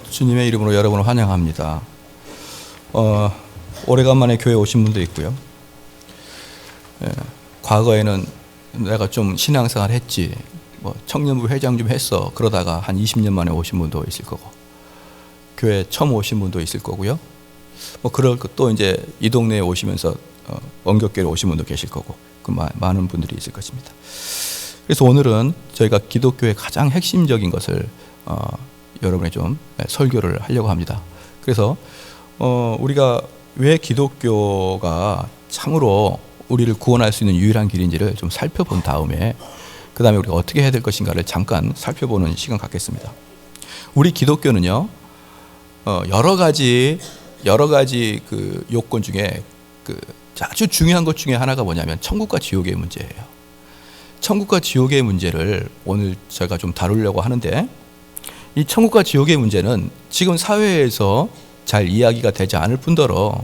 주님의 이름으로 여러분을 환영합니다. 오래간만에 교회 오신 분도 있고요. 과거에는 내가 좀 신앙생활 했지, 청년부 회장 좀 했어, 그러다가 한 20년 만에 오신 분도 있을 거고, 교회 처음 오신 분도 있을 거고요. 그럴 또 이제 이 동네에 오시면서 원격교회에 오신 분도 계실 거고, 많은 분들이 있을 것입니다. 그래서 오늘은 저희가 기독교의 가장 핵심적인 것을 여러분에 좀 설교를 하려고 합니다. 그래서 우리가 왜 기독교가 참으로 우리를 구원할 수 있는 유일한 길인지를 좀 살펴본 다음에 그 다음에 우리가 어떻게 해야 될 것인가를 잠깐 살펴보는 시간 갖겠습니다. 우리 기독교는요, 여러 가지 그 요건 중에 아주 중요한 것 중에 하나가 뭐냐면 천국과 지옥의 문제예요. 천국과 지옥의 문제를 오늘 제가 좀 다루려고 하는데, 이 천국과 지옥의 문제는 지금 사회에서 잘 이야기가 되지 않을 뿐더러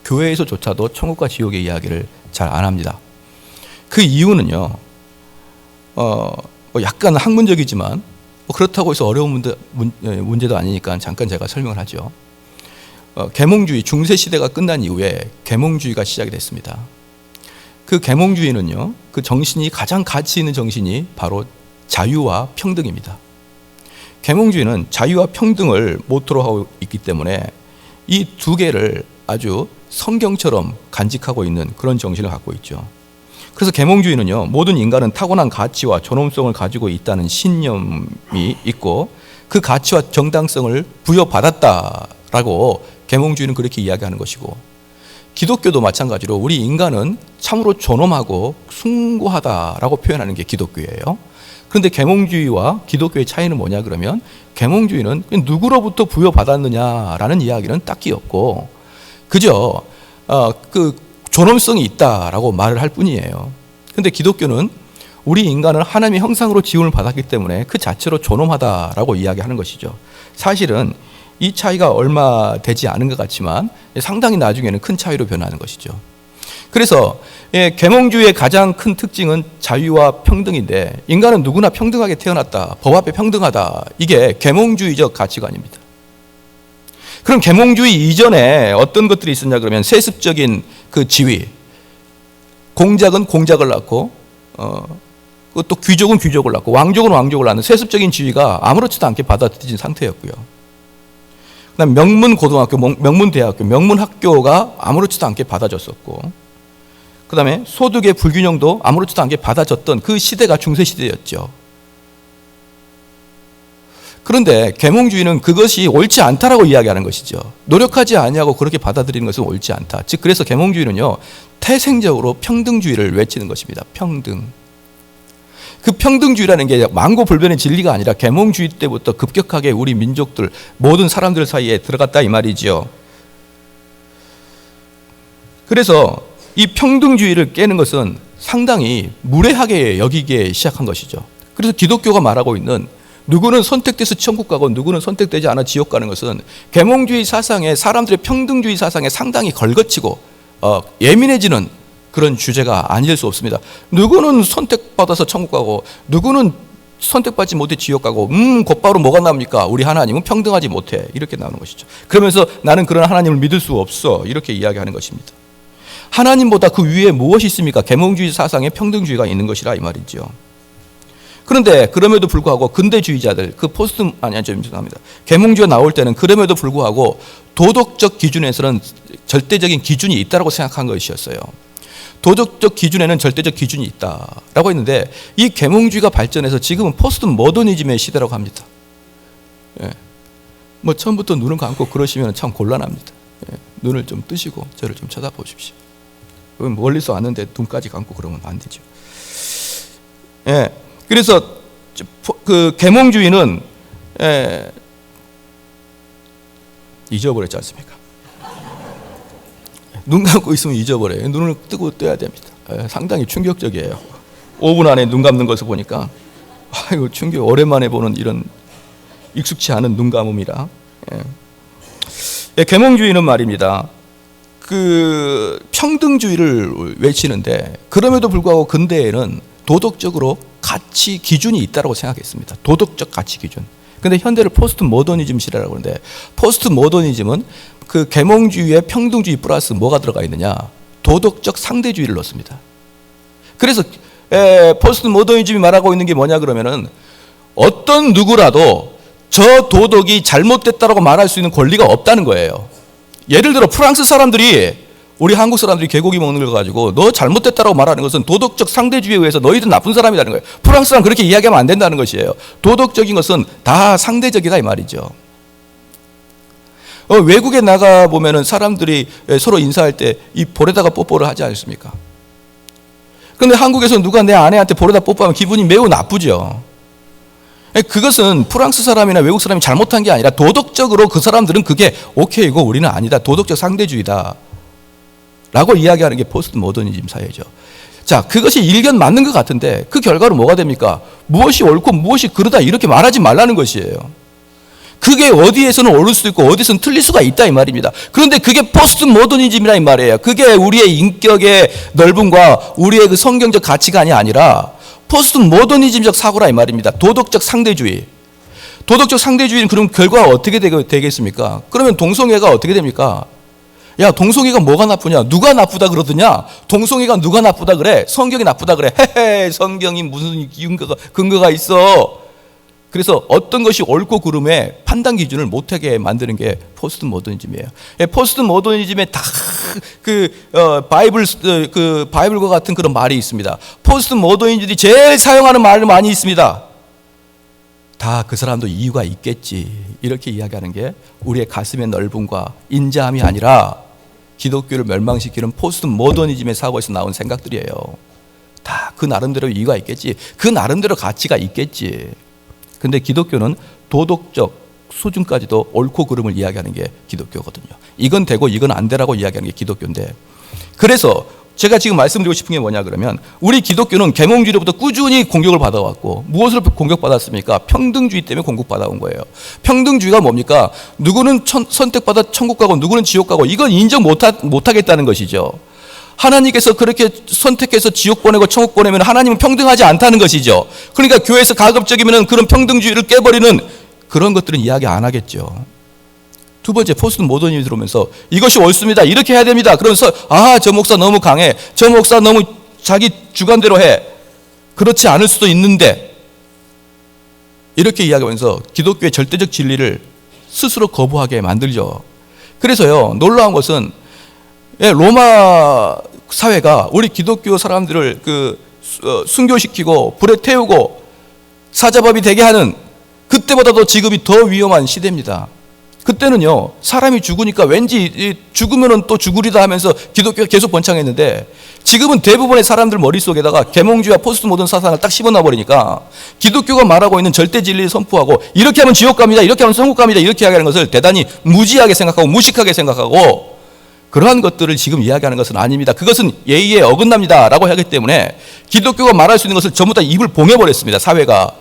교회에서조차도 천국과 지옥의 이야기를 잘 안 합니다. 그 이유는요, 약간 학문적이지만 그렇다고 해서 어려운 문제도 아니니까 잠깐 제가 설명을 하죠. 계몽주의, 중세시대가 끝난 이후에 계몽주의가 시작이 됐습니다. 그 계몽주의는요, 그 정신이 가장 가치 있는 정신이 바로 자유와 평등입니다. 계몽주의는 자유와 평등을 모토로 하고 있기 때문에 이 두 개를 아주 성경처럼 간직하고 있는 그런 정신을 갖고 있죠. 그래서 계몽주의는요, 모든 인간은 타고난 가치와 존엄성을 가지고 있다는 신념이 있고 그 가치와 정당성을 부여받았다라고 계몽주의는 그렇게 이야기하는 것이고, 기독교도 마찬가지로 우리 인간은 참으로 존엄하고 숭고하다라고 표현하는 게 기독교예요. 그런데 계몽주의와 기독교의 차이는 뭐냐 그러면, 계몽주의는 누구로부터 부여받았느냐라는 이야기는 딱히 없고 그저 그 존엄성이 있다라고 말을 할 뿐이에요. 그런데 기독교는 우리 인간은 하나님의 형상으로 지음을 받았기 때문에 그 자체로 존엄하다라고 이야기하는 것이죠. 사실은 이 차이가 얼마 되지 않은 것 같지만 상당히 나중에는 큰 차이로 변하는 것이죠. 그래서 계몽주의의 가장 큰 특징은 자유와 평등인데, 인간은 누구나 평등하게 태어났다, 법 앞에 평등하다, 이게 계몽주의적 가치관입니다. 그럼 계몽주의 이전에 어떤 것들이 있었냐 그러면, 세습적인 그 지위, 공작은 공작을 낳고 또 귀족은 귀족을 낳고 왕족은 왕족을 낳는 세습적인 지위가 아무렇지도 않게 받아들여진 상태였고요. 그다음 명문고등학교, 명문대학교, 명문학교가 아무렇지도 않게 받아졌었고, 그 다음에 소득의 불균형도 아무렇지도 않게 받아졌던 그 시대가 중세시대였죠. 그런데 계몽주의는 그것이 옳지 않다라고 이야기하는 것이죠. 노력하지 아니하고 그렇게 받아들이는 것은 옳지 않다. 즉 그래서 계몽주의는요, 태생적으로 평등주의를 외치는 것입니다. 평등. 그 평등주의라는 게 만고불변의 진리가 아니라 계몽주의 때부터 급격하게 우리 민족들, 모든 사람들 사이에 들어갔다 이 말이죠. 그래서 이 평등주의를 깨는 것은 상당히 무례하게 여기게 시작한 것이죠. 그래서 기독교가 말하고 있는 누구는 선택돼서 천국 가고 누구는 선택되지 않아 지옥 가는 것은 계몽주의 사상에, 사람들의 평등주의 사상에 상당히 걸거치고 예민해지는 그런 주제가 아닐 수 없습니다. 누구는 선택받아서 천국 가고 누구는 선택받지 못해 지옥 가고 곧바로 뭐가 나옵니까? 우리 하나님은 평등하지 못해, 이렇게 나오는 것이죠. 그러면서 나는 그런 하나님을 믿을 수 없어, 이렇게 이야기하는 것입니다. 하나님보다 그 위에 무엇이 있습니까? 계몽주의 사상에 평등주의가 있는 것이라 이 말이죠. 그런데 그럼에도 불구하고 근대주의자들, 죄송합니다. 계몽주의가 나올 때는 그럼에도 불구하고 도덕적 기준에서는 절대적인 기준이 있다고 생각한 것이었어요. 도덕적 기준에는 절대적 기준이 있다라고 했는데, 이 계몽주의가 발전해서 지금은 포스트 모더니즘의 시대라고 합니다. 처음부터 눈을 감고 그러시면 참 곤란합니다. 눈을 좀 뜨시고 저를 좀 쳐다보십시오. 멀리서 왔는데 눈까지 감고 그러면 안 되죠. 그래서 그 계몽주의는 잊어버렸지 않습니까? 눈 감고 있으면 잊어버려요. 눈을 뜨고 떠야 됩니다. 상당히 충격적이에요. 5분 안에 눈 감는 것을 보니까 이거 충격, 오랜만에 보는 이런 익숙치 않은 눈 감음이라. 계몽주의는 말입니다, 그 평등주의를 외치는데, 그럼에도 불구하고 근대에는 도덕적으로 가치 기준이 있다고 생각했습니다. 도덕적 가치 기준. 근데 현대를 포스트 모더니즘 시대라고 하는데, 포스트 모더니즘은 그 계몽주의에 평등주의 플러스 뭐가 들어가 있느냐? 도덕적 상대주의를 넣습니다. 그래서 포스트 모더니즘이 말하고 있는 게 뭐냐 그러면은, 어떤 누구라도 저 도덕이 잘못됐다라고 말할 수 있는 권리가 없다는 거예요. 예를 들어 프랑스 사람들이 우리 한국 사람들이 개고기 먹는 걸 가지고 너 잘못됐다라고 말하는 것은 도덕적 상대주의에 의해서 너희들 나쁜 사람이라는 거예요. 프랑스 사람 그렇게 이야기하면 안 된다는 것이에요. 도덕적인 것은 다 상대적이다 이 말이죠. 외국에 나가 보면은 사람들이 서로 인사할 때 이 볼에다가 뽀뽀를 하지 않습니까? 그런데 한국에서 누가 내 아내한테 볼에다 뽀뽀하면 기분이 매우 나쁘죠. 그것은 프랑스 사람이나 외국 사람이 잘못한 게 아니라 도덕적으로 그 사람들은 그게 오케이고 우리는 아니다. 도덕적 상대주의다. 라고 이야기하는 게 포스트 모더니즘 사회죠. 자, 그것이 일견 맞는 것 같은데 그 결과로 뭐가 됩니까? 무엇이 옳고 무엇이 그르다 이렇게 말하지 말라는 것이에요. 그게 어디에서는 옳을 수도 있고 어디에서는 틀릴 수가 있다 이 말입니다. 그런데 그게 포스트 모더니즘이라 이 말이에요. 그게 우리의 인격의 넓음과 우리의 그 성경적 가치관이 아니라 포스트 모더니즘적 사고라 이 말입니다. 도덕적 상대주의. 도덕적 상대주의는 그럼 결과가 어떻게 되겠습니까? 그러면 동성애가 어떻게 됩니까? 야, 동성애가 뭐가 나쁘냐? 누가 나쁘다 그러더냐? 동성애가 누가 나쁘다 그래? 성경이 나쁘다 그래? 헤헤, 성경이 무슨 근거가 있어? 그래서 어떤 것이 옳고 그름의 판단 기준을 못하게 만드는 게 포스트 모더니즘이에요. 포스트 모더니즘에 다 바이블과 같은 그런 말이 있습니다. 포스트 모더니즘이 제일 사용하는 말이 많이 있습니다. 다 그 사람도 이유가 있겠지. 이렇게 이야기하는 게 우리의 가슴의 넓음과 인자함이 아니라 기독교를 멸망시키는 포스트 모더니즘의 사고에서 나온 생각들이에요. 다 그 나름대로 이유가 있겠지. 그 나름대로 가치가 있겠지. 근데 기독교는 도덕적 수준까지도 옳고 그름을 이야기하는 게 기독교거든요. 이건 되고 이건 안 되라고 이야기하는 게 기독교인데, 그래서 제가 지금 말씀드리고 싶은 게 뭐냐 그러면, 우리 기독교는 계몽주의로부터 꾸준히 공격을 받아왔고, 무엇을 공격받았습니까? 평등주의 때문에 공격받아온 거예요. 평등주의가 뭡니까? 누구는 선택받아 천국 가고 누구는 지옥 가고, 이건 인정 못하겠다는 것이죠. 하나님께서 그렇게 선택해서 지옥 보내고 천국 보내면 하나님은 평등하지 않다는 것이죠. 그러니까 교회에서 가급적이면 그런 평등주의를 깨버리는 그런 것들은 이야기 안 하겠죠. 두 번째, 포스트 모더니즘이 들어오면서 이것이 옳습니다. 이렇게 해야 됩니다. 그러면서 저 목사 너무 강해. 저 목사 너무 자기 주관대로 해. 그렇지 않을 수도 있는데, 이렇게 이야기하면서 기독교의 절대적 진리를 스스로 거부하게 만들죠. 그래서요, 놀라운 것은 로마 사회가 우리 기독교 사람들을 순교시키고 불에 태우고 사자법이 되게 하는, 그때보다도 지금이 더 위험한 시대입니다. 그때는요, 사람이 죽으니까 왠지 죽으면은 또 죽으리다 하면서 기독교가 계속 번창했는데, 지금은 대부분의 사람들 머릿속에다가 계몽주의와 포스트 모던 사상을 딱 심어놔 버리니까 기독교가 말하고 있는 절대 진리를 선포하고, 이렇게 하면 지옥 갑니다, 이렇게 하면 천국 갑니다, 이렇게 이야기하는 것을 대단히 무지하게 생각하고 무식하게 생각하고, 그러한 것들을 지금 이야기하는 것은 아닙니다. 그것은 예의에 어긋납니다 라고 하기 때문에 기독교가 말할 수 있는 것을 전부 다 입을 봉해버렸습니다, 사회가.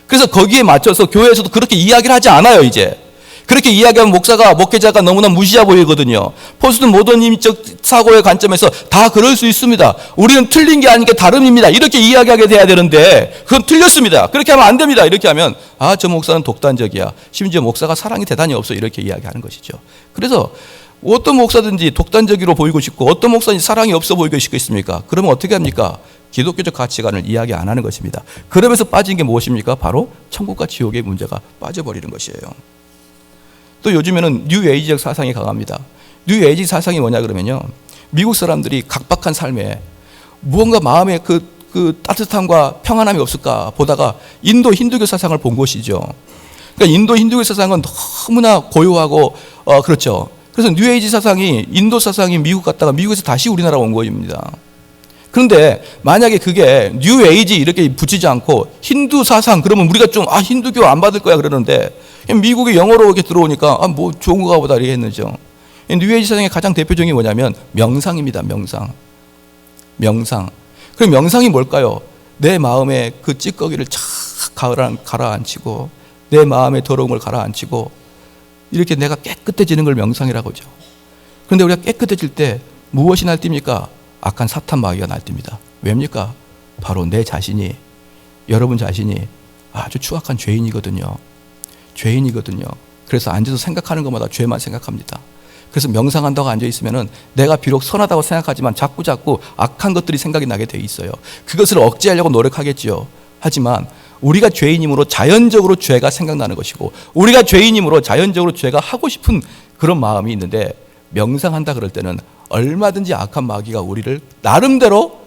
그래서 거기에 맞춰서 교회에서도 그렇게 이야기를 하지 않아요. 이제 그렇게 이야기하면 목회자가 너무나 무시해 보이거든요. 포스트 모더니즘적 사고의 관점에서 다 그럴 수 있습니다. 우리는 틀린 게 아닌 게 다름입니다, 이렇게 이야기하게 돼야 되는데 그건 틀렸습니다. 그렇게 하면 안 됩니다. 이렇게 하면 저 목사는 독단적이야, 심지어 목사가 사랑이 대단히 없어, 이렇게 이야기하는 것이죠. 그래서 어떤 목사든지 독단적으로 보이고 싶고 어떤 목사든지 사랑이 없어 보이고 싶겠습니까? 그러면 어떻게 합니까? 기독교적 가치관을 이야기 안 하는 것입니다. 그러면서 빠진 게 무엇입니까? 바로 천국과 지옥의 문제가 빠져버리는 것이에요. 또 요즘에는 뉴에이지적 사상이 강합니다. 뉴에이지 사상이 뭐냐 그러면요, 미국 사람들이 각박한 삶에 무언가 마음에 그 따뜻함과 평안함이 없을까 보다가 인도 힌두교 사상을 본 것이죠. 그러니까 인도 힌두교 사상은 너무나 고요하고 그렇죠. 그래서 뉴에이지 사상이, 인도 사상이 미국 갔다가 미국에서 다시 우리나라 온 거입니다. 그런데 만약에 그게 뉴에이지 이렇게 붙이지 않고 힌두 사상, 그러면 우리가 좀 힌두교 안 받을 거야 그러는데, 미국이 영어로 이렇게 들어오니까 뭐 좋은 거가 보다 이렇게 했는죠. 뉴에이지 사상의 가장 대표적인 게 뭐냐면 명상입니다. 명상. 그 명상이 뭘까요? 내 마음의 그 찌꺼기를 착 가라앉히고, 내 마음의 더러움을 가라앉히고, 이렇게 내가 깨끗해지는 걸 명상이라고 하죠. 그런데 우리가 깨끗해질 때 무엇이 날뜁니까? 악한 사탄 마귀가 날뜁니다. 왜입니까? 바로 내 자신이, 여러분 자신이 아주 추악한 죄인이거든요. 죄인이거든요. 그래서 앉아서 생각하는 것마다 죄만 생각합니다. 그래서 명상한다고 앉아있으면 내가 비록 선하다고 생각하지만 자꾸 악한 것들이 생각이 나게 돼 있어요. 그것을 억제하려고 노력하겠지요. 하지만 우리가 죄인이므로 자연적으로 죄가 생각나는 것이고, 우리가 죄인이므로 자연적으로 죄가 하고 싶은 그런 마음이 있는데, 명상한다 그럴 때는 얼마든지 악한 마귀가 우리를 나름대로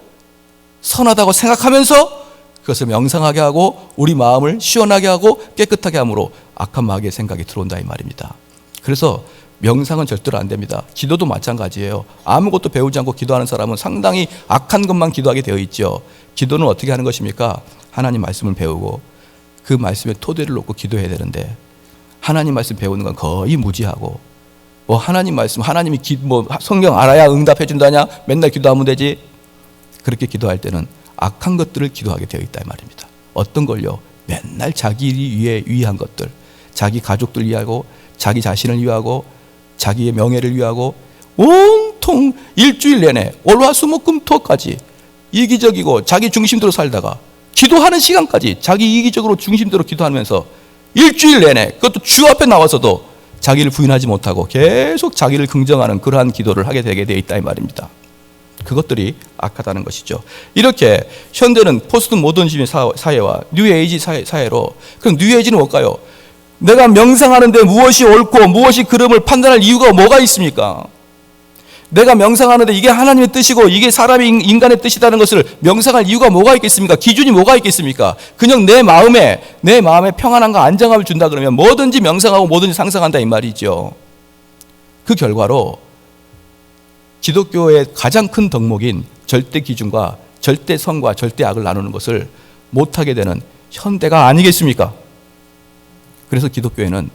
선하다고 생각하면서 그것을 명상하게 하고 우리 마음을 시원하게 하고 깨끗하게 함으로 악한 마귀의 생각이 들어온다 이 말입니다. 그래서 명상은 절대로 안 됩니다. 기도도 마찬가지예요. 아무것도 배우지 않고 기도하는 사람은 상당히 악한 것만 기도하게 되어 있죠. 기도는 어떻게 하는 것입니까? 하나님 말씀을 배우고 그 말씀에 토대를 놓고 기도해야 되는데, 하나님 말씀 배우는 건 거의 무지하고, 뭐 하나님 말씀, 하나님이 성경 알아야 응답해 준다냐? 맨날 기도하면 되지. 그렇게 기도할 때는 악한 것들을 기도하게 되어 있다 이 말입니다. 어떤 걸요? 맨날 자기 위한 것들, 자기 가족들 위하고, 자기 자신을 위하고, 자기의 명예를 위하고, 온통 일주일 내내 월화수목금토까지 이기적이고 자기 중심대로 살다가 기도하는 시간까지 자기 이기적으로 중심대로 기도하면서 일주일 내내, 그것도 주 앞에 나와서도 자기를 부인하지 못하고 계속 자기를 긍정하는 그러한 기도를 하게 되게 되어 있다 이 말입니다. 그것들이 악하다는 것이죠. 이렇게 현대는 포스트 모더니즘 사회와 뉴에이지 사회로, 그럼 뉴에이지는 뭘까요? 내가 명상하는데 무엇이 옳고 무엇이 그름을 판단할 이유가 뭐가 있습니까? 내가 명상하는데 이게 하나님의 뜻이고 이게 사람의 인간의 뜻이라는 것을 명상할 이유가 뭐가 있겠습니까? 기준이 뭐가 있겠습니까? 그냥 내 마음에 평안함과 안정함을 준다 그러면 뭐든지 명상하고 뭐든지 상상한다 이 말이죠. 그 결과로 기독교의 가장 큰 덕목인 절대 기준과 절대 선과 절대 악을 나누는 것을 못하게 되는 현대가 아니겠습니까? 그래서 기독교에는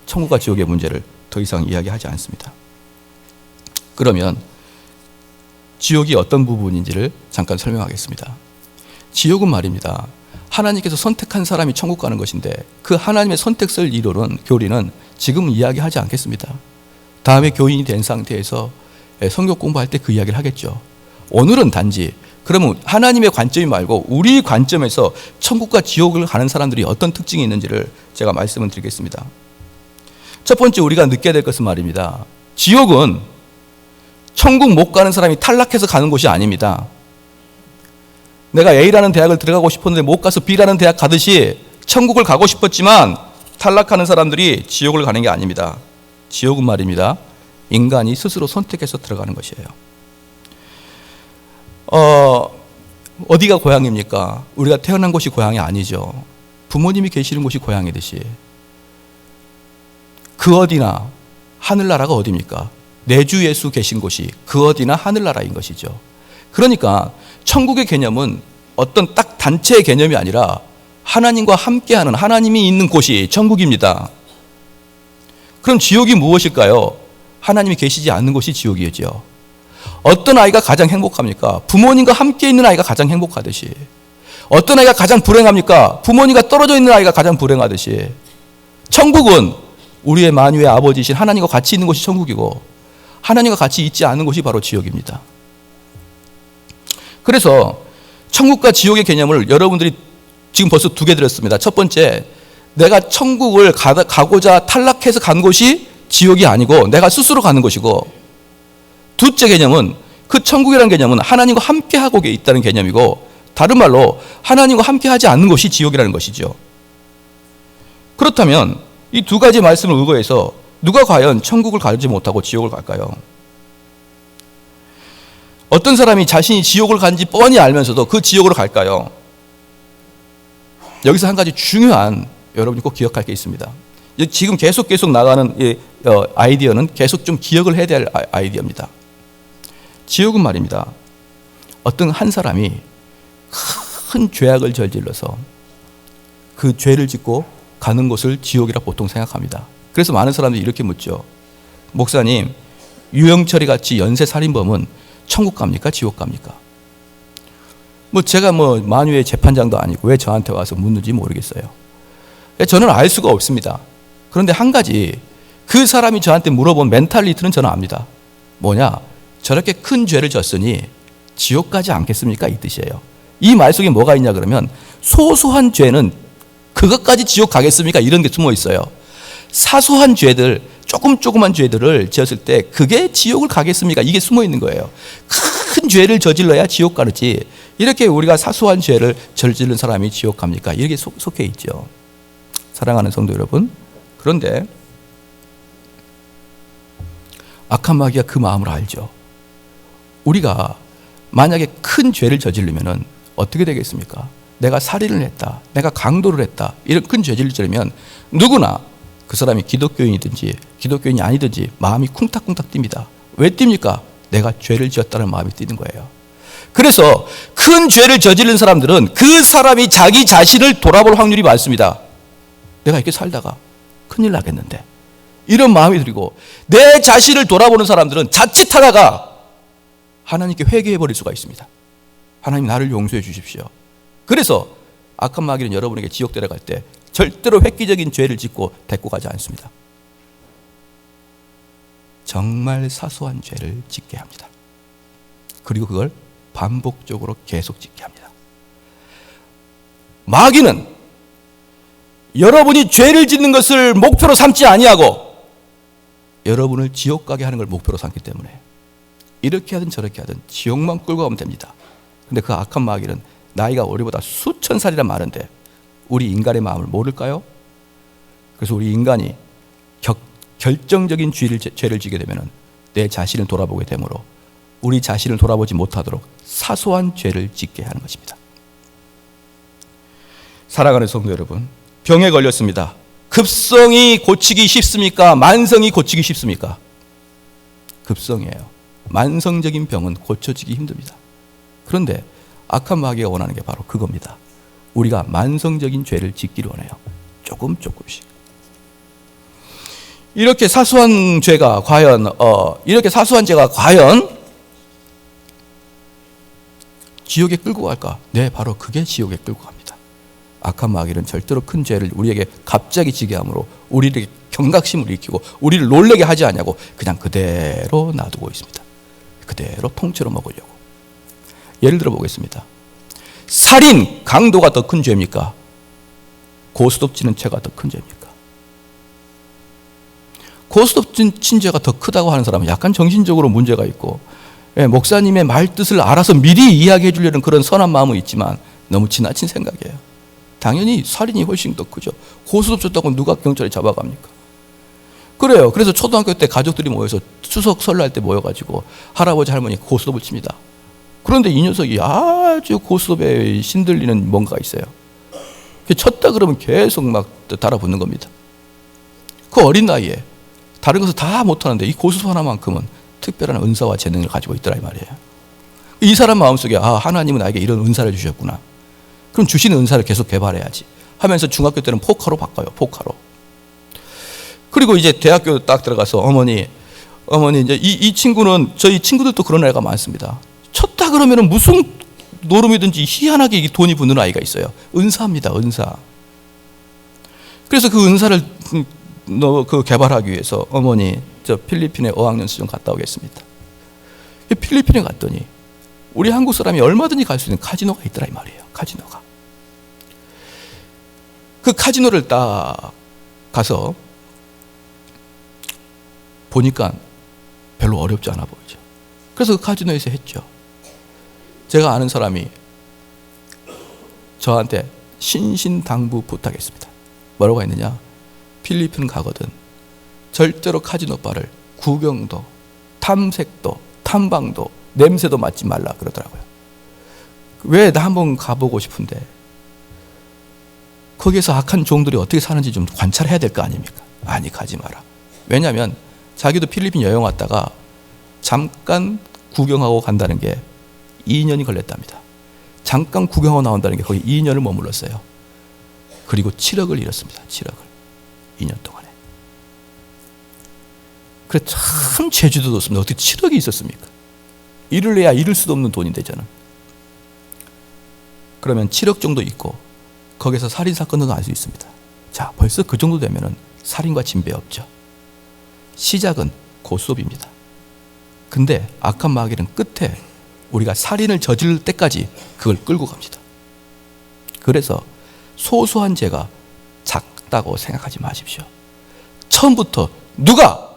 천국과 지옥의 문제를 더 이상 이야기하지 않습니다. 그러면 지옥이 어떤 부분인지를 잠깐 설명하겠습니다. 지옥은 말입니다, 하나님께서 선택한 사람이 천국 가는 것인데, 그 하나님의 선택설 이론은, 교리는 지금 이야기하지 않겠습니다. 다음에 교인이 된 상태에서 성경 공부할 때 그 이야기를 하겠죠. 오늘은 단지 그러면 하나님의 관점이 말고 우리 관점에서 천국과 지옥을 가는 사람들이 어떤 특징이 있는지를 제가 말씀을 드리겠습니다. 첫 번째 우리가 느껴야 될 것은 말입니다, 지옥은 천국 못 가는 사람이 탈락해서 가는 곳이 아닙니다. 내가 A라는 대학을 들어가고 싶었는데 못 가서 B라는 대학 가듯이 천국을 가고 싶었지만 탈락하는 사람들이 지옥을 가는 게 아닙니다. 지옥은 말입니다, 인간이 스스로 선택해서 들어가는 것이에요. 어디가 고향입니까? 우리가 태어난 곳이 고향이 아니죠. 부모님이 계시는 곳이 고향이듯이 그 어디나 하늘나라가 어디입니까? 내 주 예수 계신 곳이 그 어디나 하늘나라인 것이죠. 그러니까 천국의 개념은 어떤 딱 단체의 개념이 아니라 하나님과 함께하는, 하나님이 있는 곳이 천국입니다. 그럼 지옥이 무엇일까요? 하나님이 계시지 않는 곳이 지옥이죠. 어떤 아이가 가장 행복합니까? 부모님과 함께 있는 아이가 가장 행복하듯이. 어떤 아이가 가장 불행합니까? 부모님과 떨어져 있는 아이가 가장 불행하듯이. 천국은 우리의 만유의 아버지이신 하나님과 같이 있는 곳이 천국이고, 하나님과 같이 있지 않은 곳이 바로 지옥입니다. 그래서 천국과 지옥의 개념을 여러분들이 지금 벌써 2개 드렸습니다. 첫 번째, 내가 천국을 가고자 탈락해서 간 곳이 지옥이 아니고 내가 스스로 가는 것이고, 둘째 개념은, 그 천국이라는 개념은 하나님과 함께하고 있다는 개념이고, 다른 말로 하나님과 함께하지 않는 것이 지옥이라는 것이죠. 그렇다면 이 2가지 말씀을 의거해서 누가 과연 천국을 가지 못하고 지옥을 갈까요? 어떤 사람이 자신이 지옥을 간지 뻔히 알면서도 그 지옥으로 갈까요? 여기서 한 가지 중요한, 여러분이 꼭 기억할 게 있습니다. 지금 계속 나가는 아이디어는 계속 좀 기억을 해야 될 아이디어입니다. 지옥은 말입니다, 어떤 한 사람이 큰 죄악을 저질러서 그 죄를 짓고 가는 곳을 지옥이라 보통 생각합니다. 그래서 많은 사람들이 이렇게 묻죠. 목사님, 유영철이 같이 연쇄살인범은 천국 갑니까? 지옥 갑니까? 제가 만유의 재판장도 아니고 왜 저한테 와서 묻는지 모르겠어요. 저는 알 수가 없습니다. 그런데 한 가지, 그 사람이 저한테 물어본 멘탈리티는 저는 압니다. 뭐냐? 저렇게 큰 죄를 졌으니 지옥 가지 않겠습니까? 이 뜻이에요. 이 말 속에 뭐가 있냐 그러면, 소소한 죄는 그것까지 지옥 가겠습니까? 이런 게 숨어 있어요. 사소한 죄들, 조그만 죄들을 지었을 때 그게 지옥을 가겠습니까? 이게 숨어 있는 거예요. 큰 죄를 저질러야 지옥 가르지. 이렇게 우리가 사소한 죄를 저지른 사람이 지옥 갑니까? 이렇게 속해 있죠. 사랑하는 성도 여러분. 그런데 악한 마귀가 그 마음을 알죠. 우리가 만약에 큰 죄를 저지르면 어떻게 되겠습니까? 내가 살인을 했다, 내가 강도를 했다, 이런 큰 죄를 저지르면 누구나 그 사람이 기독교인이든지 기독교인이 아니든지 마음이 쿵탁쿵탁 뜁니다. 왜 뜁니까? 내가 죄를 지었다는 마음이 뛰는 거예요. 그래서 큰 죄를 저지른 사람들은 그 사람이 자기 자신을 돌아볼 확률이 많습니다. 내가 이렇게 살다가 큰일 나겠는데, 이런 마음이 들고, 내 자신을 돌아보는 사람들은 자칫하다가 하나님께 회개해버릴 수가 있습니다. 하나님, 나를 용서해 주십시오. 그래서 악한 마귀는 여러분에게 지옥 데려갈 때 절대로 획기적인 죄를 짓고 데리고 가지 않습니다. 정말 사소한 죄를 짓게 합니다. 그리고 그걸 반복적으로 계속 짓게 합니다. 마귀는 여러분이 죄를 짓는 것을 목표로 삼지 아니하고 여러분을 지옥 가게 하는 걸 목표로 삼기 때문에 이렇게 하든 저렇게 하든 지옥만 끌고 가면 됩니다. 근데 그 악한 마귀는 나이가 우리보다 수천 살이란 말인데 우리 인간의 마음을 모를까요? 그래서 우리 인간이 결정적인 죄를 지게 되면 내 자신을 돌아보게 되므로 우리 자신을 돌아보지 못하도록 사소한 죄를 짓게 하는 것입니다. 사랑하는 성도 여러분, 병에 걸렸습니다. 급성이 고치기 쉽습니까? 만성이 고치기 쉽습니까? 급성이에요. 만성적인 병은 고쳐지기 힘듭니다. 그런데 악한 마귀가 원하는 게 바로 그겁니다. 우리가 만성적인 죄를 짓기를 원해요. 조금씩. 이렇게 사소한 죄가 과연 지옥에 끌고 갈까? 네, 바로 그게 지옥에 끌고 갑니다. 악한 마귀는 절대로 큰 죄를 우리에게 갑자기 지게 함으로 우리에게 경각심을 일으키고 우리를 놀라게 하지 않냐고 그냥 그대로 놔두고 있습니다. 그대로 통째로 먹으려고. 예를 들어 보겠습니다. 살인, 강도가 더 큰 죄입니까? 고스톱 치는 죄가 더 큰 죄입니까? 고스톱 친 죄가 더 크다고 하는 사람은 약간 정신적으로 문제가 있고, 목사님의 말뜻을 알아서 미리 이야기해 주려는 그런 선한 마음은 있지만 너무 지나친 생각이에요. 당연히 살인이 훨씬 더 크죠. 고스톱 쳤다고 누가 경찰에 잡아갑니까? 그래요. 그래서 초등학교 때 가족들이 모여서 추석 설날 때 모여가지고 할아버지 할머니 고스톱을 칩니다. 그런데 이 녀석이 아주 고스톱에 신들리는 뭔가가 있어요. 쳤다 그러면 계속 막 달아붙는 겁니다. 그 어린 나이에 다른 것을 다 못하는데 이 고스톱 하나만큼은 특별한 은사와 재능을 가지고 있더라 이 말이에요. 이 사람 마음속에 하나님은 나에게 이런 은사를 주셨구나. 그럼 주시는 은사를 계속 개발해야지 하면서 중학교 때는 포카로 바꿔요. 포카로. 그리고 이제 대학교 딱 들어가서 어머니 이제 이 친구는 저희 친구들도 그런 애가 많습니다. 쳤다 그러면은 무슨 노름이든지 희한하게 돈이 붙는 아이가 있어요. 은사입니다. 은사. 그래서 그 은사를 개발하기 위해서 어머니 저 필리핀에 어학연수 좀 갔다 오겠습니다. 필리핀에 갔더니 우리 한국 사람이 얼마든지 갈 수 있는 카지노가 있더라 이 말이에요. 카지노가. 그 카지노를 딱 가서 보니까 별로 어렵지 않아 보이죠. 그래서 그 카지노에서 했죠. 제가 아는 사람이 저한테 신신당부 부탁했습니다. 뭐라고 했느냐? 필리핀 가거든 절대로 카지노 바를 구경도 탐색도 탐방도 냄새도 맡지 말라 그러더라고요. 왜? 나 한번 가보고 싶은데 거기에서 악한 종들이 어떻게 사는지 좀 관찰해야 될 거 아닙니까? 아니, 가지 마라. 왜냐하면 자기도 필리핀 여행 왔다가 잠깐 구경하고 간다는 게 2년이 걸렸답니다. 잠깐 구경하고 나온다는 게 거의 2년을 머물렀어요. 그리고 7억을 잃었습니다. 7억을 2년 동안에. 그래 참 제주도도 없습니다. 어떻게 7억이 있었습니까? 잃을래야 잃을 수도 없는 돈인데 저는. 그러면 7억 정도 있고 거기서 살인사건도 알 수 있습니다. 자, 벌써 그 정도 되면은 살인과 진배 없죠. 시작은 고스톱입니다. 근데 악한 마귀는 끝에 우리가 살인을 저지를 때까지 그걸 끌고 갑니다. 그래서 소소한 죄가 샀다고 생각하지 마십시오. 처음부터 누가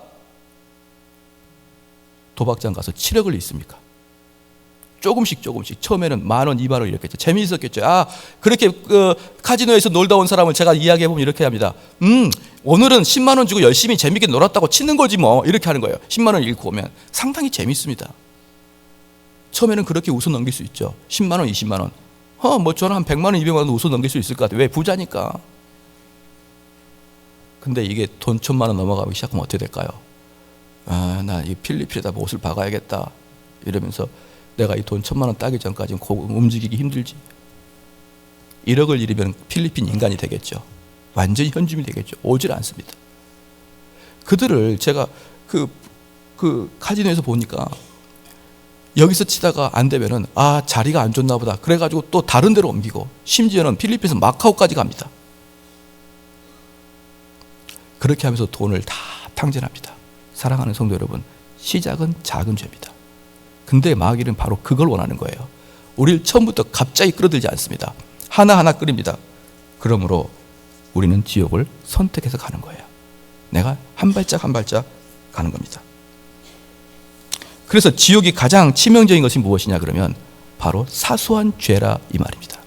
도박장 가서 7억을 잃습니까? 조금씩 처음에는 10,000원, 20,000원 이렇게 했죠. 재미있었겠죠. 그렇게 카지노에서 놀다 온 사람을 제가 이야기해보면 이렇게 합니다. 오늘은 10만 원 주고 열심히 재밌게 놀았다고 치는 거지 뭐, 이렇게 하는 거예요. 10만 원 잃고 오면 상당히 재밌습니다. 처음에는 그렇게 웃어 넘길 수 있죠. 10만 원, 20만 원. 뭐 저는 한 100만 원, 200만 원 웃어 넘길 수 있을 것 같아요. 왜? 부자니까. 근데 이게 돈 1,000만 원 넘어가기 시작하면 어떻게 될까요? 나 이 필리핀에다 옷을 박아야겠다 이러면서 내가 이 돈 1,000만 원 따기 전까지는 움직이기 힘들지. 1억을 잃으면 필리핀 인간이 되겠죠. 완전히 현주민이 되겠죠. 오질 않습니다. 그들을 제가 그 카지노에서 보니까 여기서 치다가 안 되면은 자리가 안 좋나 보다. 그래가지고 또 다른 데로 옮기고 심지어는 필리핀에서 마카오까지 갑니다. 그렇게 하면서 돈을 다 탕진합니다. 사랑하는 성도 여러분, 시작은 작은 죄입니다. 근데 마귀는 바로 그걸 원하는 거예요. 우리를 처음부터 갑자기 끌어들지 않습니다. 하나하나 끌입니다. 그러므로 우리는 지옥을 선택해서 가는 거예요. 내가 한 발짝 한 발짝 가는 겁니다. 그래서 지옥이 가장 치명적인 것이 무엇이냐 그러면 바로 사소한 죄라 이 말입니다.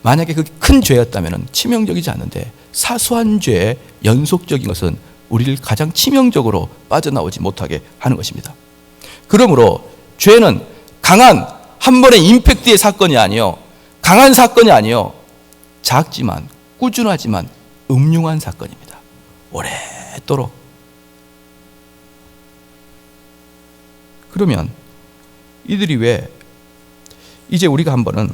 만약에 그게 큰 죄였다면 치명적이지 않는데 사소한 죄의 연속적인 것은 우리를 가장 치명적으로 빠져나오지 못하게 하는 것입니다. 그러므로 죄는 강한 한 번의 임팩트의 사건이 아니요, 강한 사건이 아니요, 작지만 꾸준하지만 음흉한 사건입니다. 오랫도록. 그러면 이들이 왜 이제 우리가 한 번은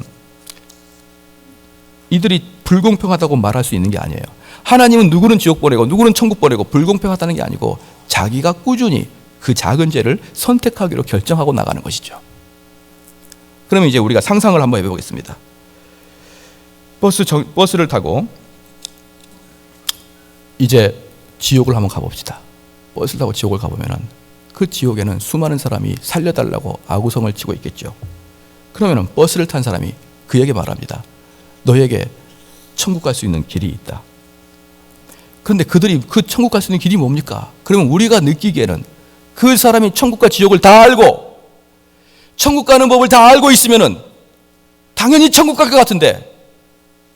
이들이 불공평하다고 말할 수 있는 게 아니에요. 하나님은 누구는 지옥 보내고 누구는 천국 보내고 불공평하다는 게 아니고 자기가 꾸준히 그 작은 죄를 선택하기로 결정하고 나가는 것이죠. 그러면 이제 우리가 상상을 한번 해보겠습니다. 버스를 타고 이제 지옥을 한번 가봅시다. 버스를 타고 지옥을 가보면은 그 지옥에는 수많은 사람이 살려달라고 아구성을 치고 있겠죠. 그러면은 버스를 탄 사람이 그에게 말합니다. 너에게 천국 갈 수 있는 길이 있다. 그런데 그들이 그 천국 갈 수 있는 길이 뭡니까? 그러면 우리가 느끼기에는 그 사람이 천국과 지옥을 다 알고 천국 가는 법을 다 알고 있으면은 당연히 천국 갈 것 같은데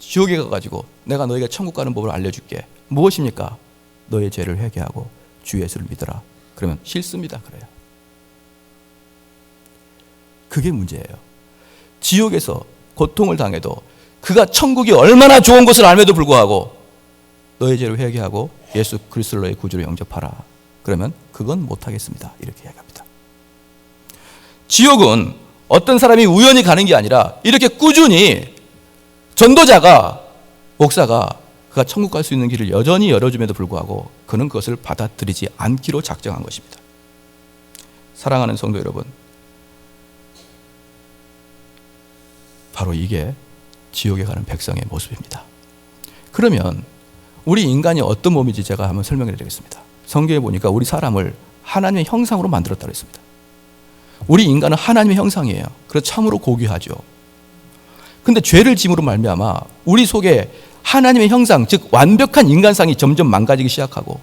지옥에 가가지고 내가 너에게 천국 가는 법을 알려줄게. 무엇입니까? 너의 죄를 회개하고 주 예수를 믿어라. 그러면 싫습니다. 그래요. 그게 문제예요. 지옥에서 고통을 당해도 그가 천국이 얼마나 좋은 것을 알면도 불구하고 너의 죄를 회개하고 예수 그리스도를 너의 구주로 영접하라. 그러면 그건 못하겠습니다. 이렇게 이야기합니다. 지옥은 어떤 사람이 우연히 가는 게 아니라 이렇게 꾸준히 전도자가, 목사가 그가 천국 갈 수 있는 길을 여전히 열어줌에도 불구하고 그는 그것을 받아들이지 않기로 작정한 것입니다. 사랑하는 성도 여러분, 바로 이게 지옥에 가는 백성의 모습입니다. 그러면 우리 인간이 어떤 몸인지 제가 한번 설명해 드리겠습니다. 성경에 보니까 우리 사람을 하나님의 형상으로 만들었다고 했습니다. 우리 인간은 하나님의 형상이에요. 그래서 참으로 고귀하죠. 근데 죄를 짐으로 말미암아 우리 속에 하나님의 형상, 즉 완벽한 인간상이 점점 망가지기 시작하고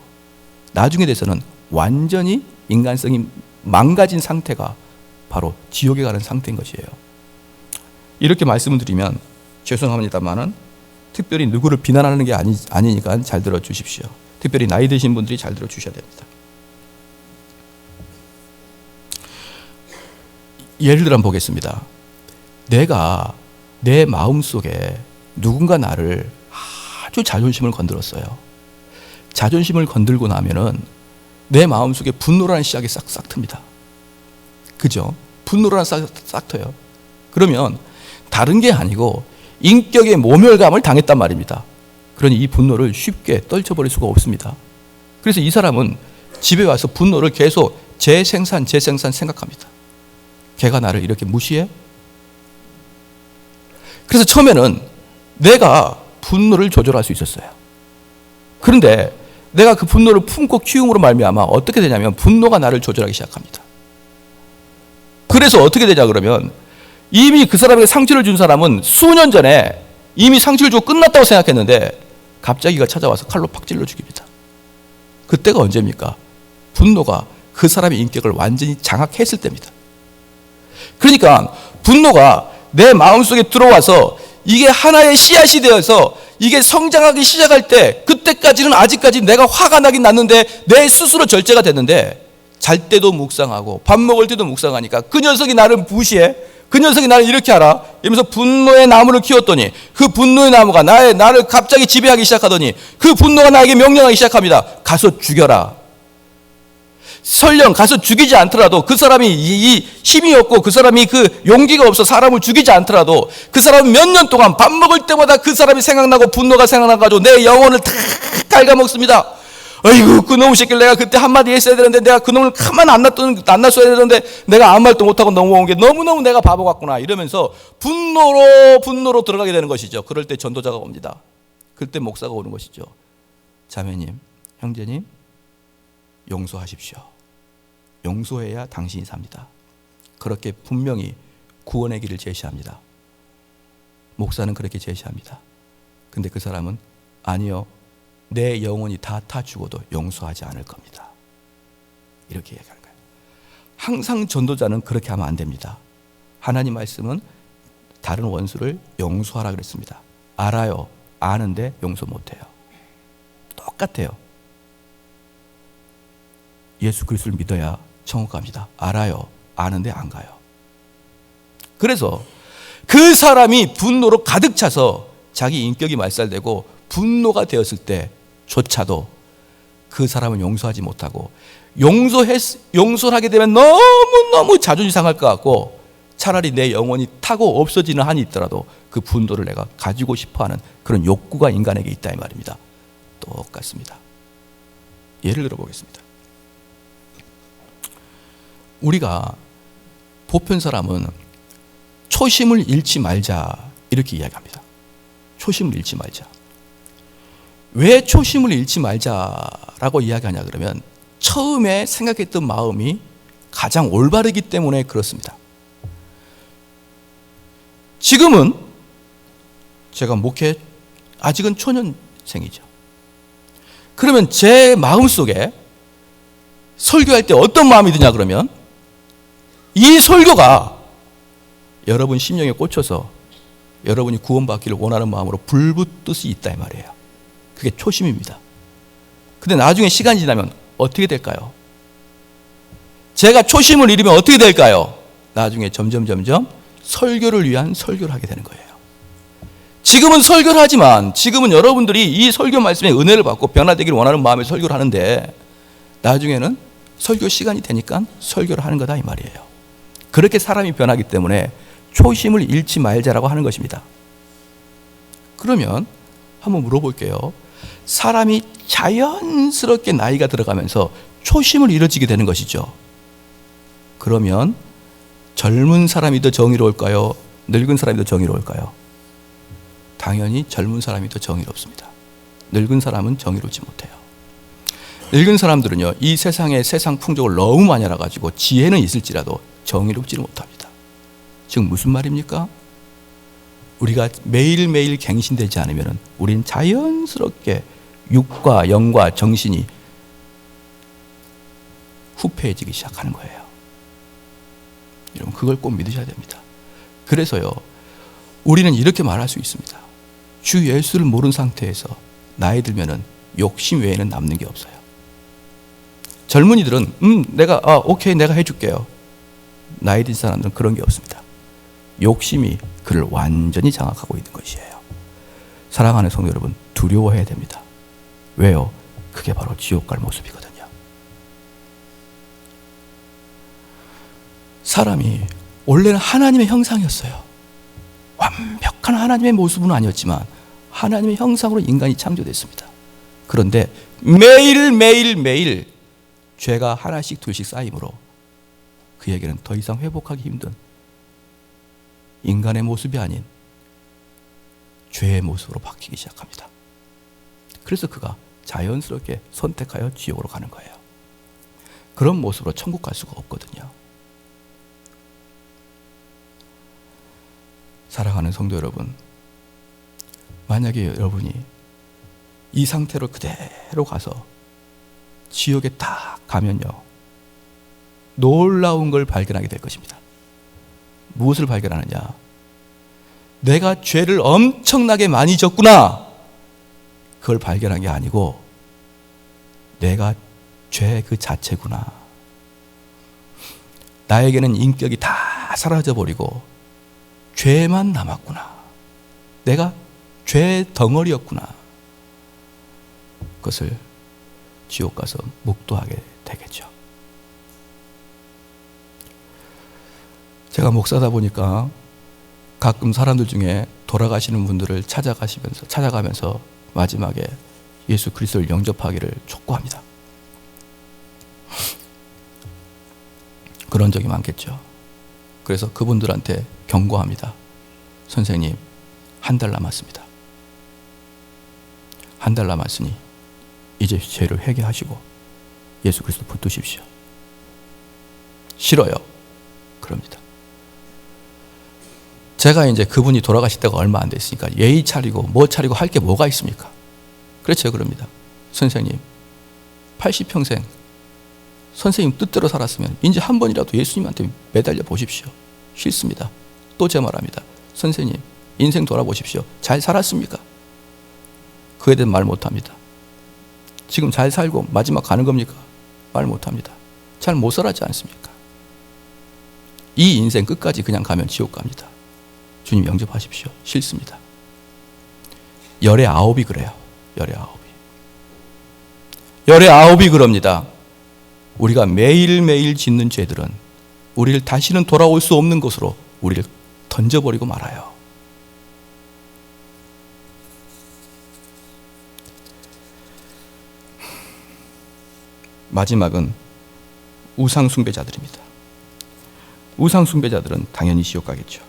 나중에 돼서는 완전히 인간성이 망가진 상태가 바로 지옥에 가는 상태인 것이에요. 이렇게 말씀을 드리면 죄송합니다만은 특별히 누구를 비난하는 게 아니니까 잘 들어주십시오. 특별히 나이 드신 분들이 잘 들어주셔야 됩니다. 예를 들어 한번 보겠습니다. 내가 내 마음속에 누군가 나를 아주 자존심을 건드렸어요. 자존심을 건들고 나면은 내 마음속에 분노라는 시작이 싹싹 틉니다. 그죠? 분노라는 싹 터요. 그러면 다른 게 아니고 인격의 모멸감을 당했단 말입니다. 그러니 이 분노를 쉽게 떨쳐버릴 수가 없습니다. 그래서 이 사람은 집에 와서 분노를 계속 재생산 생각합니다. 걔가 나를 이렇게 무시해? 그래서 처음에는 내가 분노를 조절할 수 있었어요. 그런데 내가 그 분노를 품고 키움으로 말미암아 어떻게 되냐면 분노가 나를 조절하기 시작합니다. 그래서 어떻게 되냐 그러면 이미 그 사람에게 상처를 준 사람은 수년 전에 이미 상처를 주고 끝났다고 생각했는데 갑자기가 찾아와서 칼로 팍 찔러 죽입니다. 그때가 언제입니까? 분노가 그 사람의 인격을 완전히 장악했을 때입니다. 그러니까 분노가 내 마음속에 들어와서 이게 하나의 씨앗이 되어서 이게 성장하기 시작할 때, 그때까지는 아직까지 내가 화가 나긴 났는데 내 스스로 절제가 됐는데, 잘 때도 묵상하고 밥 먹을 때도 묵상하니까 그 녀석이 나를 무시해. 그 녀석이 나를 이렇게 하라 이러면서 분노의 나무를 키웠더니 그 분노의 나무가 나를 갑자기 지배하기 시작하더니 그 분노가 나에게 명령하기 시작합니다. 가서 죽여라. 설령 가서 죽이지 않더라도 그 사람이 이 힘이 없고 그 사람이 그 용기가 없어 사람을 죽이지 않더라도 그 사람은 몇 년 동안 밥 먹을 때마다 그 사람이 생각나고 분노가 생각나가지고 내 영혼을 다 갉아먹습니다. 아이고, 그놈의 새끼를 내가 그때 한마디 했어야 되는데, 내가 그놈을 가만 안 놨어야 되는데 내가 아무 말도 못하고 넘어온 게 너무너무 내가 바보 같구나 이러면서 분노로 들어가게 되는 것이죠. 그럴 때 전도자가 옵니다. 그럴 때 목사가 오는 것이죠. 자매님, 형제님, 용서하십시오. 용서해야 당신이 삽니다. 그렇게 분명히 구원의 길을 제시합니다. 목사는 그렇게 제시합니다. 근데 그 사람은 아니요, 내 영혼이 다 타 죽어도 용서하지 않을 겁니다. 이렇게 얘기하는 거예요. 항상 전도자는 그렇게 하면 안 됩니다. 하나님 말씀은 다른 원수를 용서하라 그랬습니다. 알아요. 아는데 용서 못해요. 똑같아요. 예수 그리스도를 믿어야 천국 갑니다. 알아요. 아는데 안 가요. 그래서 그 사람이 분노로 가득 차서 자기 인격이 말살되고 분노가 되었을 때조차도 그 사람을 용서하지 못하고, 용서를 하게 되면 너무너무 자존심 상할 것 같고, 차라리 내 영혼이 타고 없어지는 한이 있더라도 그 분노를 내가 가지고 싶어하는 그런 욕구가 인간에게 있다 이 말입니다. 똑같습니다. 예를 들어보겠습니다. 우리가 보편 사람은 초심을 잃지 말자 이렇게 이야기합니다. 초심을 잃지 말자. 왜 초심을 잃지 말자라고 이야기하냐 그러면 처음에 생각했던 마음이 가장 올바르기 때문에 그렇습니다. 지금은 제가 아직은 초년생이죠. 그러면 제 마음속에 설교할 때 어떤 마음이 드냐 그러면 이 설교가 여러분 심령에 꽂혀서 여러분이 구원받기를 원하는 마음으로 불붙듯이 있다 이 말이에요. 그게 초심입니다. 근데 나중에 시간이 지나면 어떻게 될까요? 제가 초심을 잃으면 어떻게 될까요? 나중에 점점 설교를 위한 설교를 하게 되는 거예요. 지금은 설교를 하지만 지금은 여러분들이 이 설교 말씀에 은혜를 받고 변화되기를 원하는 마음에 설교를 하는데, 나중에는 설교 시간이 되니까 설교를 하는 거다 이 말이에요. 그렇게 사람이 변하기 때문에 초심을 잃지 말자라고 하는 것입니다. 그러면 한번 물어볼게요. 사람이 자연스럽게 나이가 들어가면서 초심을 잃어지게 되는 것이죠. 그러면 젊은 사람이 더 정의로울까요? 늙은 사람이 더 정의로울까요? 당연히 젊은 사람이 더 정의롭습니다. 늙은 사람은 정의롭지 못해요. 늙은 사람들은요, 이 세상 풍족을 너무 많이 알아가지고 지혜는 있을지라도 정의롭지를 못합니다. 즉 무슨 말입니까? 우리가 매일매일 갱신되지 않으면 우리는 자연스럽게 육과 영과 정신이 후패해지기 시작하는 거예요. 여러분 그걸 꼭 믿으셔야 됩니다. 그래서요, 우리는 이렇게 말할 수 있습니다. 주 예수를 모르는 상태에서 나이 들면은 욕심 외에는 남는 게 없어요. 젊은이들은 오케이 내가 해줄게요. 나이 든 사람들은 그런 게 없습니다. 욕심이 그를 완전히 장악하고 있는 것이에요. 사랑하는 성도 여러분, 두려워해야 됩니다. 왜요? 그게 바로 지옥 갈 모습이거든요. 사람이 원래는 하나님의 형상이었어요. 완벽한 하나님의 모습은 아니었지만 하나님의 형상으로 인간이 창조됐습니다. 그런데 매일 죄가 하나씩 둘씩 쌓이므로 그에게는 더 이상 회복하기 힘든 인간의 모습이 아닌 죄의 모습으로 바뀌기 시작합니다. 그래서 그가 자연스럽게 선택하여 지옥으로 가는 거예요. 그런 모습으로 천국 갈 수가 없거든요. 사랑하는 성도 여러분, 만약에 여러분이 이 상태로 그대로 가서 지옥에 딱 가면요, 놀라운 걸 발견하게 될 것입니다. 무엇을 발견하느냐? 내가 죄를 엄청나게 많이 졌구나, 그걸 발견한 게 아니고 내가 죄 그 자체구나. 나에게는 인격이 다 사라져버리고 죄만 남았구나. 내가 죄 덩어리였구나. 그것을 지옥 가서 묵도하게 되겠죠. 제가 목사다 보니까 가끔 사람들 중에 돌아가시는 분들을 찾아가면서 마지막에 예수 그리스도를 영접하기를 촉구합니다. 그런 적이 많겠죠. 그래서 그분들한테 경고합니다. 선생님, 한 달 남았습니다. 한 달 남았으니 이제 죄를 회개하시고 예수 그리스도 붙드십시오. 싫어요. 그럽니다. 제가 이제 그분이 돌아가실 때가 얼마 안 됐으니까 예의 차리고 뭐 차리고 할 게 뭐가 있습니까? 그렇죠. 그럽니다. 선생님, 80평생 선생님 뜻대로 살았으면 이제 한 번이라도 예수님한테 매달려 보십시오. 싫습니다. 또 제 말합니다. 선생님, 인생 돌아보십시오. 잘 살았습니까? 그에 대한 말 못합니다. 지금 잘 살고 마지막 가는 겁니까? 말 못합니다. 잘 못 살았지 않습니까? 이 인생 끝까지 그냥 가면 지옥 갑니다. 주님 영접하십시오. 싫습니다. 열의 아홉이 그래요. 열의 아홉이 그럽니다. 우리가 매일매일 짓는 죄들은 우리를 다시는 돌아올 수 없는 곳으로 우리를 던져버리고 말아요. 마지막은 우상숭배자들입니다. 우상숭배자들은 당연히 지옥 가겠죠.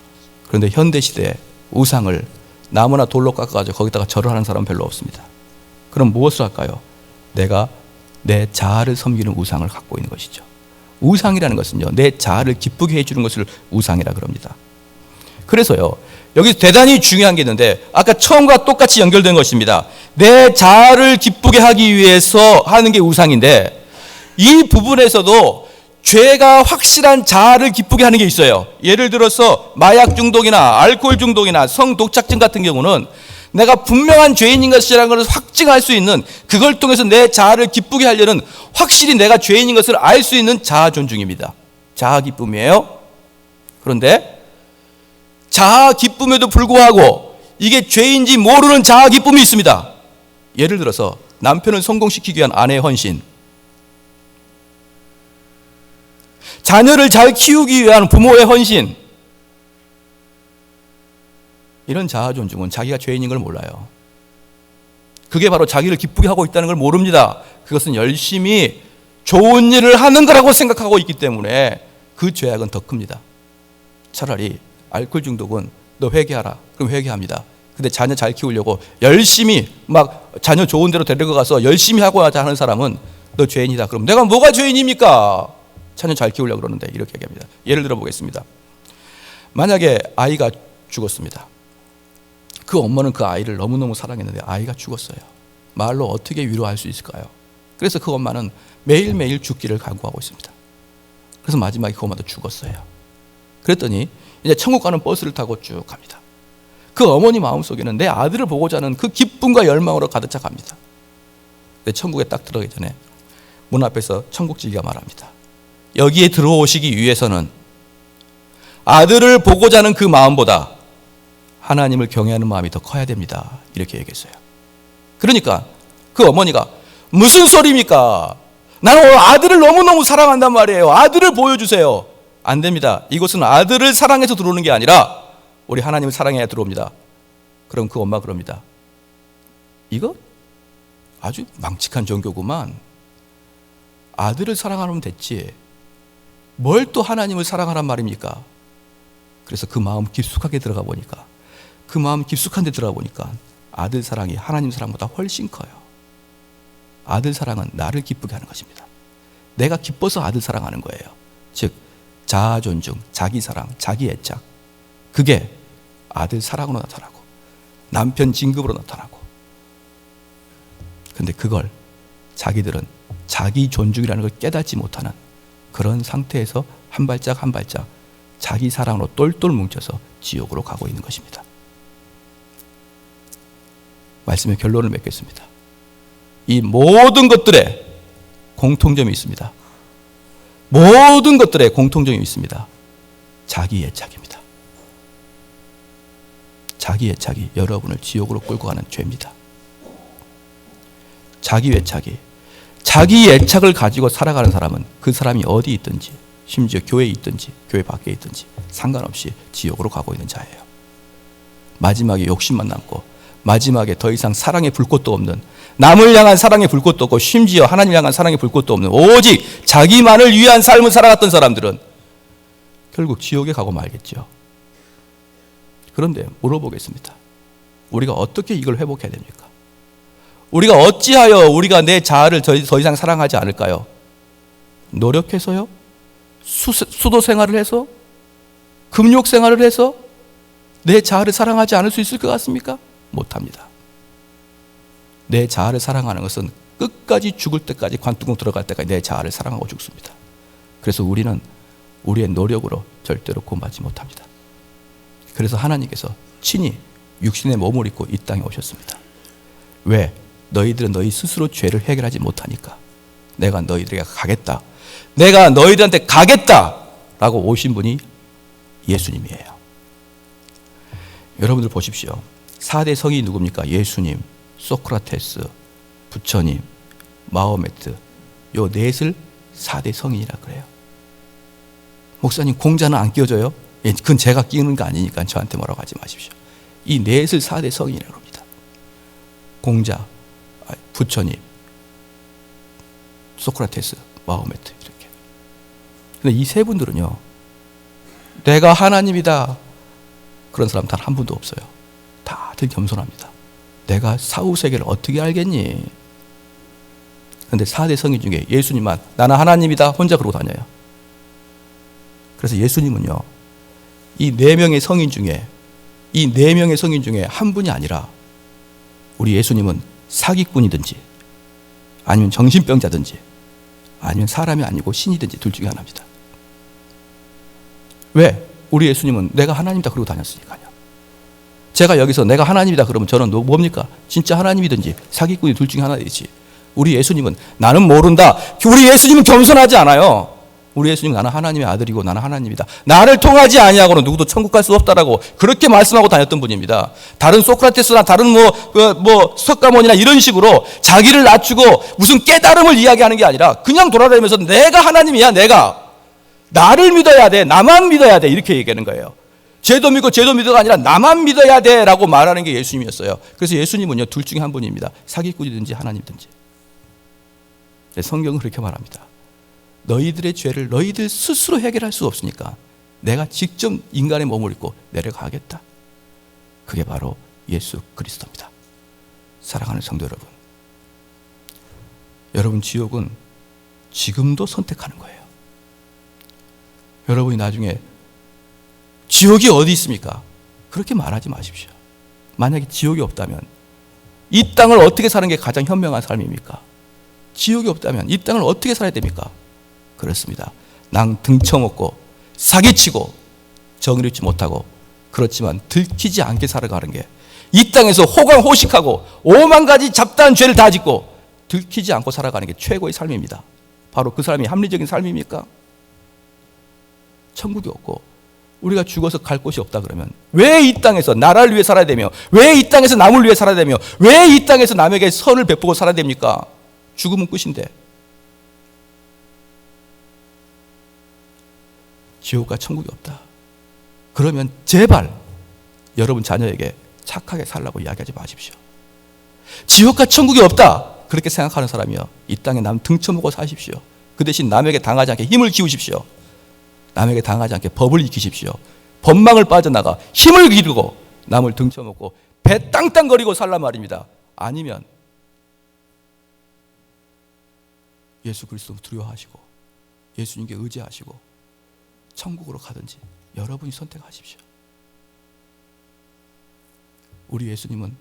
그런데 현대시대에 우상을 나무나 돌로 깎아가지고 거기다가 절을 하는 사람은 별로 없습니다. 그럼 무엇을 할까요? 내가 내 자아를 섬기는 우상을 갖고 있는 것이죠. 우상이라는 것은요, 내 자아를 기쁘게 해주는 것을 우상이라 그럽니다. 그래서요, 여기 대단히 중요한 게 있는데 아까 처음과 똑같이 연결된 것입니다. 내 자아를 기쁘게 하기 위해서 하는 게 우상인데, 이 부분에서도 죄가 확실한 자아를 기쁘게 하는 게 있어요. 예를 들어서 마약 중독이나 알코올 중독이나 성독착증 같은 경우는 내가 분명한 죄인인 것이라는 것을 확증할 수 있는, 그걸 통해서 내 자아를 기쁘게 하려는, 확실히 내가 죄인인 것을 알 수 있는 자아 존중입니다. 자아 기쁨이에요. 그런데 자아 기쁨에도 불구하고 이게 죄인지 모르는 자아 기쁨이 있습니다. 예를 들어서 남편을 성공시키기 위한 아내의 헌신, 자녀를 잘 키우기 위한 부모의 헌신, 이런 자아 존중은 자기가 죄인인 걸 몰라요. 그게 바로 자기를 기쁘게 하고 있다는 걸 모릅니다. 그것은 열심히 좋은 일을 하는 거라고 생각하고 있기 때문에 그 죄악은 더 큽니다. 차라리 알코올 중독은 너 회개하라. 그럼 회개합니다. 근데 자녀 잘 키우려고 열심히 막 자녀 좋은 데로 데리고 가서 열심히 하고 하는 사람은 너 죄인이다. 그럼 내가 뭐가 죄인입니까? 자녀 잘 키우려고 그러는데, 이렇게 얘기합니다. 예를 들어 보겠습니다. 만약에 아이가 죽었습니다. 그 엄마는 그 아이를 너무너무 사랑했는데 아이가 죽었어요. 말로 어떻게 위로할 수 있을까요? 그래서 그 엄마는 매일매일 죽기를 각오하고 있습니다. 그래서 마지막에 그 엄마도 죽었어요. 그랬더니 이제 천국 가는 버스를 타고 쭉 갑니다. 그 어머니 마음속에는 내 아들을 보고자 하는 그 기쁨과 열망으로 가득 차갑니다. 근데 천국에 딱 들어가기 전에 문 앞에서 천국지기가 말합니다. 여기에 들어오시기 위해서는 아들을 보고자 하는 그 마음보다 하나님을 경외하는 마음이 더 커야 됩니다. 이렇게 얘기했어요. 그러니까 그 어머니가 무슨 소리입니까? 나는 오늘 아들을 너무너무 사랑한단 말이에요. 아들을 보여주세요. 안 됩니다. 이곳은 아들을 사랑해서 들어오는 게 아니라 우리 하나님을 사랑해야 들어옵니다. 그럼 그 엄마 그럽니다. 이거 아주 망측한 종교구만. 아들을 사랑하면 됐지 뭘 또 하나님을 사랑하란 말입니까? 그래서 그 마음 깊숙하게 들어가 보니까, 그 마음 깊숙한 데 들어가 보니까 아들 사랑이 하나님 사랑보다 훨씬 커요. 아들 사랑은 나를 기쁘게 하는 것입니다. 내가 기뻐서 아들 사랑하는 거예요. 즉 자아 존중, 자기 사랑, 자기 애착, 그게 아들 사랑으로 나타나고 남편 진급으로 나타나고 근데 그걸 자기들은 자기 존중이라는 걸 깨닫지 못하는 그런 상태에서 한 발짝 한 발짝 자기 사랑으로 똘똘 뭉쳐서 지옥으로 가고 있는 것입니다. 말씀의 결론을 맺겠습니다. 이 모든 것들에 공통점이 있습니다. 모든 것들에 공통점이 있습니다. 자기 애착입니다. 자기 애착이 여러분을 지옥으로 끌고 가는 죄입니다. 자기 애착을 가지고 살아가는 사람은 그 사람이 어디 있든지, 심지어 교회에 있든지 교회 밖에 있든지 상관없이 지옥으로 가고 있는 자예요. 마지막에 욕심만 남고 마지막에 더 이상 사랑에 불 곳도 없는, 남을 향한 사랑에 불 곳도 없고 심지어 하나님을 향한 사랑에 불 곳도 없는 오직 자기만을 위한 삶을 살아갔던 사람들은 결국 지옥에 가고 말겠죠. 그런데 물어보겠습니다. 우리가 어떻게 이걸 회복해야 됩니까? 우리가 어찌하여 우리가 내 자아를 더 이상 사랑하지 않을까요? 노력해서요? 수도 생활을 해서? 금욕 생활을 해서? 내 자아를 사랑하지 않을 수 있을 것 같습니까? 못합니다. 내 자아를 사랑하는 것은 끝까지 죽을 때까지, 관뚜껑 들어갈 때까지 내 자아를 사랑하고 죽습니다. 그래서 우리는 우리의 노력으로 절대로 구원받지 못합니다. 그래서 하나님께서 친히 육신의 몸을 입고 이 땅에 오셨습니다. 왜? 너희들은 너희 스스로 죄를 해결하지 못하니까 내가 너희들에게 가겠다, 내가 너희들한테 가겠다라고 오신 분이 예수님이에요. 여러분들 보십시오. 4대 성이 누굽니까? 예수님, 소크라테스, 부처님, 마호메트, 요 넷을 4대 성인이라 그래요. 목사님, 공자는 안 끼워져요? 예, 그건 제가 끼우는 거 아니니까 저한테 뭐라고 하지 마십시오. 이 넷을 4대 성인이라고 합니다. 공자, 부처님, 소크라테스, 마호메트, 이렇게. 근데 이 세 분들은요, 내가 하나님이다 그런 사람 단 한 분도 없어요. 다들 겸손합니다. 내가 사후세계를 어떻게 알겠니? 그런데 4대 성인 중에 예수님만 나는 하나님이다 혼자 그러고 다녀요. 그래서 예수님은요, 이 4명의 성인 중에 한 분이 아니라 우리 예수님은 사기꾼이든지 아니면 정신병자든지 아니면 사람이 아니고 신이든지 둘 중에 하나입니다. 왜? 우리 예수님은 내가 하나님이다 그러고 다녔으니까요. 제가 여기서 내가 하나님이다 그러면 저는 뭡니까? 진짜 하나님이든지 사기꾼이 둘 중에 하나이지. 우리 예수님은 나는 모른다. 우리 예수님은 겸손하지 않아요. 우리 예수님은 나는 하나님의 아들이고 나는 하나님이다. 나를 통하지 아니하고는 누구도 천국 갈 수 없다라고 그렇게 말씀하고 다녔던 분입니다. 다른 소크라테스나 다른 석가모니나 이런 식으로 자기를 낮추고 무슨 깨달음을 이야기하는 게 아니라 그냥 돌아다니면서 내가 하나님이야, 내가. 나를 믿어야 돼, 나만 믿어야 돼, 이렇게 얘기하는 거예요. 쟤도 믿고 쟤도 믿어가 아니라 나만 믿어야 돼 라고 말하는 게 예수님이었어요. 그래서 예수님은요, 둘 중에 한 분입니다. 사기꾼이든지 하나님이든지. 성경은 그렇게 말합니다. 너희들의 죄를 너희들 스스로 해결할 수 없으니까 내가 직접 인간의 몸을 입고 내려가겠다. 그게 바로 예수 그리스도입니다. 사랑하는 성도 여러분, 여러분 지옥은 지금도 선택하는 거예요. 여러분이 나중에 지옥이 어디 있습니까? 그렇게 말하지 마십시오. 만약에 지옥이 없다면 이 땅을 어떻게 사는 게 가장 현명한 삶입니까? 지옥이 없다면 이 땅을 어떻게 살아야 됩니까? 그렇습니다. 낭 등쳐먹고 사기치고 정의를 잊지 못하고 그렇지만 들키지 않게 살아가는 게 이 땅에서 호강호식하고 5만 가지 잡다한 죄를 다 짓고 들키지 않고 살아가는 게 최고의 삶입니다. 바로 그 삶이 합리적인 삶입니까? 천국이 없고 우리가 죽어서 갈 곳이 없다 그러면 왜 이 땅에서 나라를 위해 살아야 되며, 왜 이 땅에서 남을 위해 살아야 되며, 왜 이 땅에서 남에게 선을 베푸고 살아야 됩니까? 죽음은 끝인데. 지옥과 천국이 없다. 그러면 제발 여러분 자녀에게 착하게 살라고 이야기하지 마십시오. 지옥과 천국이 없다 그렇게 생각하는 사람이요, 이 땅에 남 등쳐먹고 사십시오. 그 대신 남에게 당하지 않게 힘을 키우십시오. 남에게 당하지 않게 법을 익히십시오. 법망을 빠져나가 힘을 기르고 남을 등쳐먹고 배 땅땅거리고 살란 말입니다. 아니면 예수 그리스도 두려워하시고 예수님께 의지하시고 천국으로 가든지 여러분이 선택하십시오. 우리 예수님은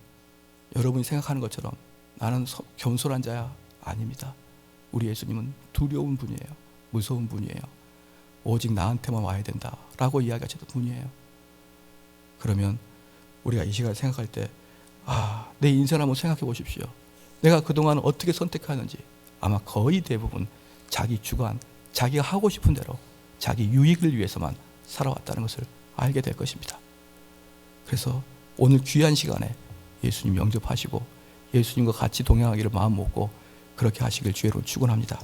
여러분이 생각하는 것처럼 나는 겸손한 자야. 아닙니다. 우리 예수님은 두려운 분이에요. 무서운 분이에요. 오직 나한테만 와야 된다라고 이야기하시는 분이에요. 그러면 우리가 이 시간을 생각할 때 내 인생을 한번 생각해 보십시오. 내가 그동안 어떻게 선택하는지 아마 거의 대부분 자기 주관, 자기가 하고 싶은 대로 자기 유익을 위해서만 살아왔다는 것을 알게 될 것입니다. 그래서 오늘 귀한 시간에 예수님 영접하시고 예수님과 같이 동행하기를 마음 먹고 그렇게 하시길 주의로 축원합니다.